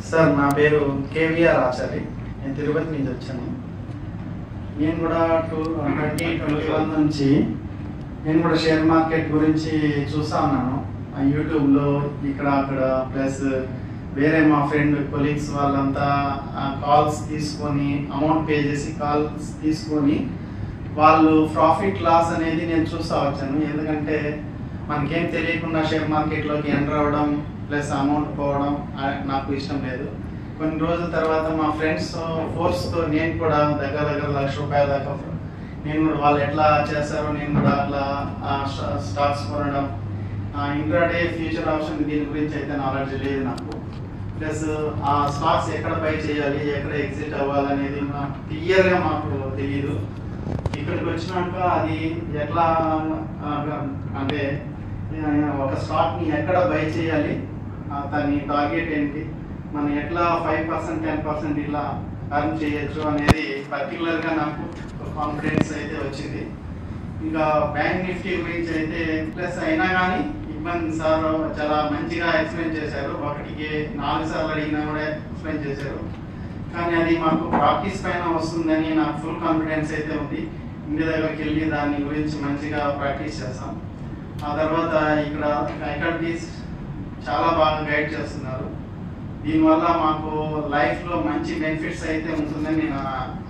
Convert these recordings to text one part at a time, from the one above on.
Sir నా పేరు కేవీఆర్ ఆచారి. నేను తిరుపతి నుంచి వచ్చాను. నేను కూడా 2021 నుంచి నేను కూడా షేర్ మార్కెట్ గురించి చూస్తా ఉన్నాను యూట్యూబ్లో ఇక్కడ అక్కడ. ప్లస్ వేరే మా ఫ్రెండ్ కొలీగ్స్ వాళ్ళంతా కాల్స్ తీసుకొని అమౌంట్ పే చేసి కాల్స్ తీసుకొని వాళ్ళు ప్రాఫిట్ లాస్ అనేది నేను చూస్తూ వచ్చాను. ఎందుకంటే మనకేం తెలియకుండా షేర్ మార్కెట్లోకి ఎంటర్ అవ్వడం ప్లస్ అమౌంట్ పోవడం నాకు ఇష్టం లేదు. కొన్ని రోజుల తర్వాత మా ఫ్రెండ్స్ ఫోర్స్తో నేను కూడా దగ్గర ₹1,00,000 దాకా నేను కూడా వాళ్ళు ఎట్లా చేస్తారో నేను కూడా అట్లా స్టాక్స్ కొనడం, ఇంట్రాడే ఫ్యూచర్ ఆప్షన్ దీని గురించి అయితే నాలెడ్జ్ లేదు నాకు. ప్లస్ ఆ స్టాక్స్ ఎక్కడ బై చేయాలి, ఎక్కడ ఎగ్జిట్ అవ్వాలనేది నాకు క్లియర్గా మాకు తెలియదు. ఇక్కడికి వచ్చినాక అది ఎట్లా అంటే ఒక స్టాక్ని ఎక్కడ బై చేయాలి, దాని టార్గెట్ ఏంటి, మనం ఎట్లా 5% 10% ఇలా అర్న్ చేయొచ్చు అనేది పర్టికులర్గా నాకు కాన్ఫిడెన్స్ అయితే వచ్చింది. ఇంకా బ్యాంక్ నిఫ్టీ గురించి అయితే ప్లస్ అయినా కానీ ఇబ్బంది సార్ చాలా మంచిగా ఎక్స్ప్లెయిన్ చేశారు. ఒకటికి 4 సార్లు అడిగినా కూడా ఎక్స్ప్లెయిన్ చేశారు. కానీ అది మాకు ప్రాక్టీస్ పైన వస్తుందని నాకు ఫుల్ కాన్ఫిడెన్స్ అయితే ఉంది. ఇంటి దగ్గరికి వెళ్ళి దాని గురించి మంచిగా ప్రాక్టీస్ చేస్తాం. ఆ తర్వాత ఇక్కడ అకాడమీస్ చాలా బాగా గైడ్ చేస్తున్నారు. దీనివల్ల మాకు లైఫ్లో మంచి బెనిఫిట్స్ అయితే ఉంటుందని నేను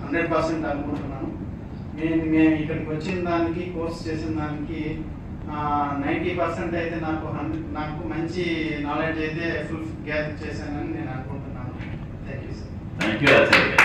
100% అనుకుంటున్నాను. మేము ఇక్కడికి వచ్చిన దానికి కోర్స్ చేసిన దానికి 90% అయితే నాకు మంచి నాలెడ్జ్ అయితే ఫుల్ గ్యాదర్ చేశానని నేను అనుకుంటున్నాను. Thank you sir. Thank you.